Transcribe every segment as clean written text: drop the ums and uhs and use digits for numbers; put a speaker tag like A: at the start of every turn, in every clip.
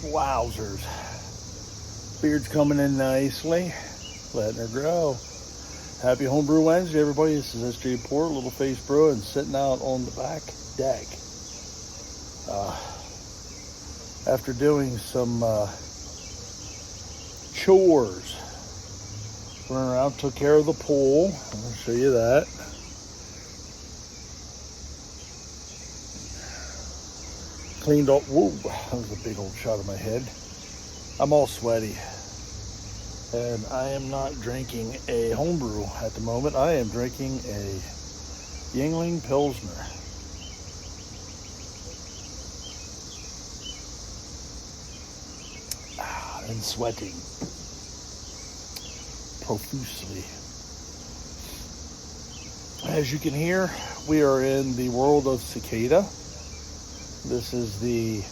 A: Wowzers. Beard's coming in nicely. Letting her grow. Happy Homebrew Wednesday, everybody. This is SJ Port, Little Face Brew, and sitting out on the back deck. After doing some chores, went around, took care of the pool. I'll show you that. Cleaned up. Whoa, that was a big old shot of my head. I'm all sweaty. And I am not drinking a homebrew at the moment. I am drinking a Yuengling Pilsner. And sweating profusely. As you can hear, we are in the world of cicada. This is the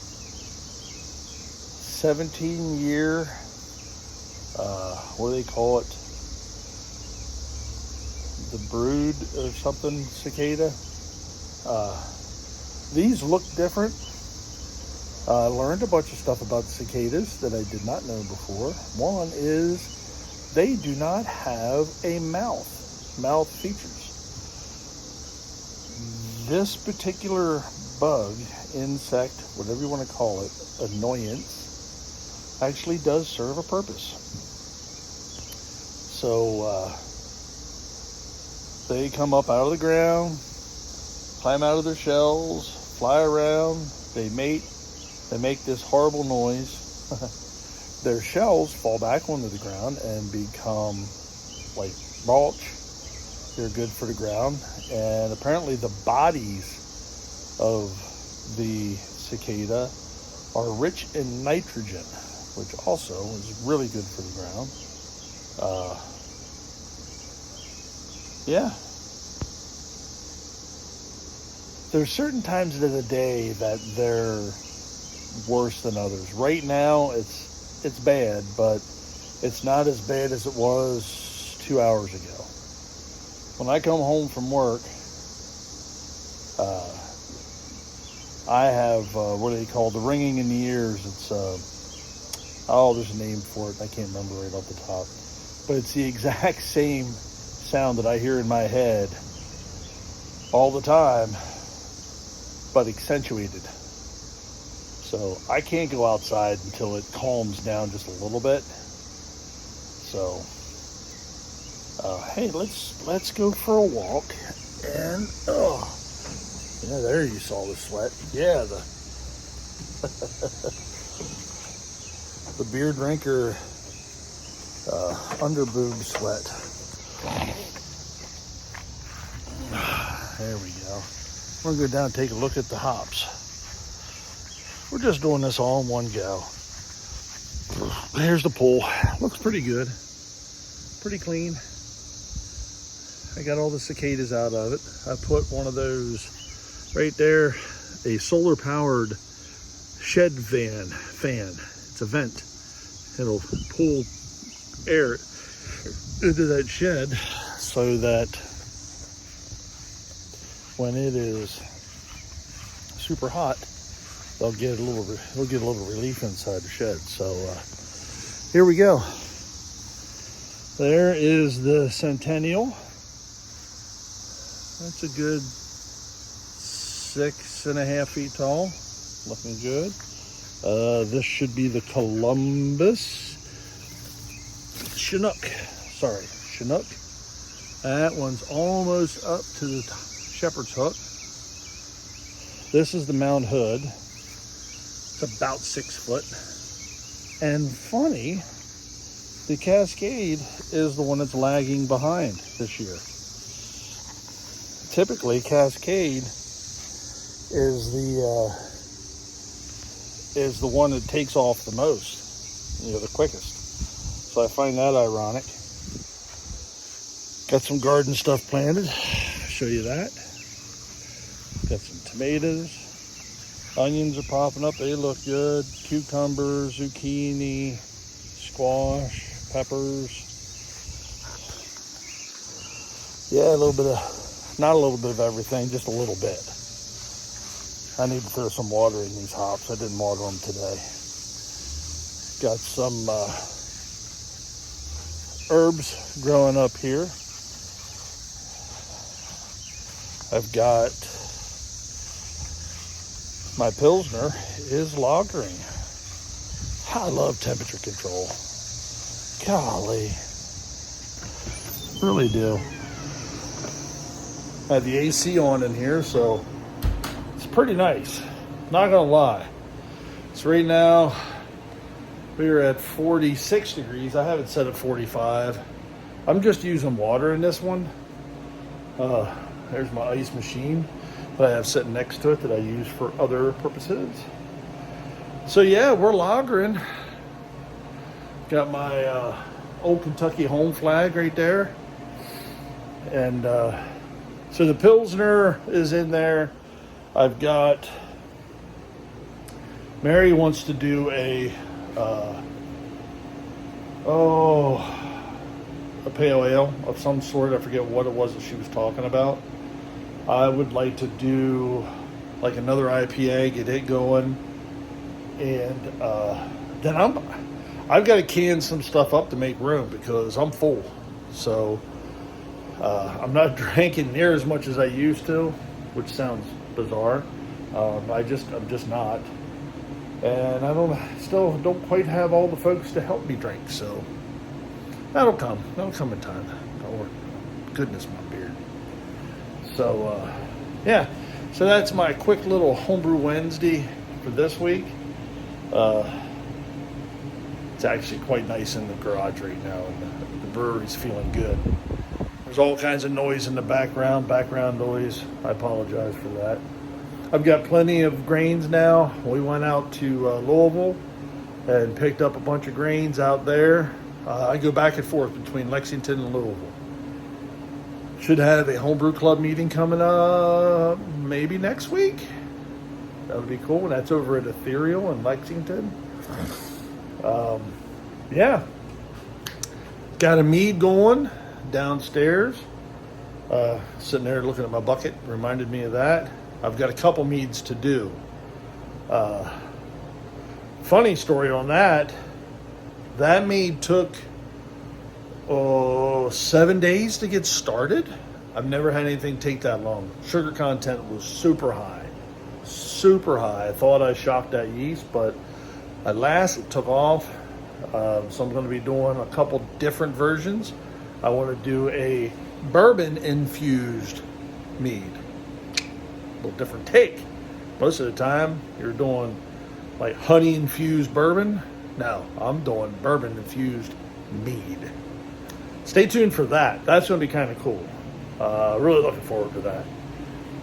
A: 17-year, what do they call it? The brood or something cicada. These look different. I learned a bunch of stuff about cicadas that I did not know before. One is they do not have a mouth features. This particular bug, insect, whatever you want to call it, annoyance, actually does serve a purpose. So they come up out of the ground, climb out of their shells, fly around, they mate. They make this horrible noise. Their shells fall back onto the ground and become like mulch. They're good for the ground. And apparently the bodies of the cicada are rich in nitrogen, which also is really good for the ground. Yeah. There's certain times of the day that they're worse than others. Right now it's bad, but it's not as bad as it was 2 hours ago. When I come home from work, I have what do they call the ringing in the ears. It's there's a name for it. I can't remember right off the top, but it's the exact same sound that I hear in my head all the time, but accentuated. So I can't go outside until it calms down just a little bit. So, hey, let's go for a walk. And yeah, there you saw the sweat. Yeah, the beer drinker underboob sweat. There we go. We're gonna go down and take a look at the hops. We're just doing this all in one go. Here's the pool. Looks pretty good. Pretty clean. I got all the cicadas out of it. I put one of those right there, a solar powered shed fan. It's a vent. It'll pull air into that shed so that when it is super hot, they'll get a little relief inside the shed. So here we go. There is the Centennial. That's a good 6.5 feet tall. Looking good. This should be the Columbus Chinook. That one's almost up to the shepherd's hook. This is the Mount Hood. It's about 6 foot. And funny, the Cascade is the one that's lagging behind this year. Typically, Cascade is the one that takes off the most, the quickest. So I find that ironic. Got some garden stuff planted. I'll show you that. Got some tomatoes. Onions are popping up. They look good. Cucumbers, zucchini, squash, peppers. Yeah, not a little bit of everything, just a little bit. I need to throw some water in these hops. I didn't water them today. Got some herbs growing up here. I've got my Pilsner is lagering. I love temperature control. Golly. Really do. I have the AC on in here, so it's pretty nice. Not gonna lie. So right now, we're at 46 degrees. I have it set at 45. I'm just using water in this one. There's my ice machine that I have sitting next to it that I use for other purposes. So yeah, we're lagering. Got my old Kentucky home flag right there. And so the Pilsner is in there. I've got, Mary wants to do a pale ale of some sort. I forget what it was that she was talking about. I would like to do like another IPA, get it going, and then I've got to can some stuff up to make room because I'm full. So I'm not drinking near as much as I used to, which sounds bizarre. I'm just not, and I still don't quite have all the folks to help me drink. So that'll come in time. Oh goodness, my beard. So yeah, so that's my quick little Homebrew Wednesday for this week. It's actually quite nice in the garage right now, and the brewery's feeling good. There's all kinds of noise in the background noise. I apologize for that. I've got plenty of grains now. We went out to Louisville and picked up a bunch of grains out there. I go back and forth between Lexington and Louisville. Should have a homebrew club meeting coming up maybe next week. That would be cool. And that's over at Ethereal in Lexington. Yeah. Got a mead going downstairs. Sitting there looking at my bucket. Reminded me of that. I've got a couple meads to do. Funny story on that. That mead took 7 days to get started. I've never had anything take that long. Sugar content was super high. Super high. I thought I shocked that yeast, but at last it took off. So I'm going to be doing a couple different versions. I want to do a bourbon infused mead. A little different take. Most of the time you're doing like honey infused bourbon. No, I'm doing bourbon infused mead. Stay tuned for that. That's going to be kind of cool. Really looking forward to that.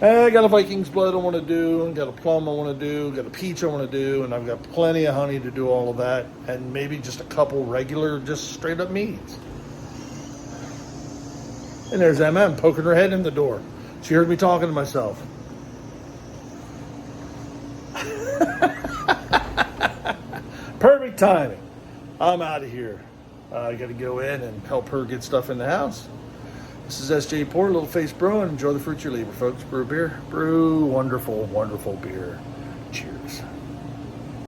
A: I got a Viking's blood I want to do, got a plum I want to do, got a peach I want to do, and I've got plenty of honey to do all of that, and maybe just a couple regular, just straight up meads. And there's MM poking her head in the door. She heard me talking to myself. Perfect timing. I'm out of here. I got to go in and help her get stuff in the house. This is SJ Porter, Little Face Brewing. Enjoy the fruits of your labor, folks. Brew beer. Brew wonderful, wonderful beer.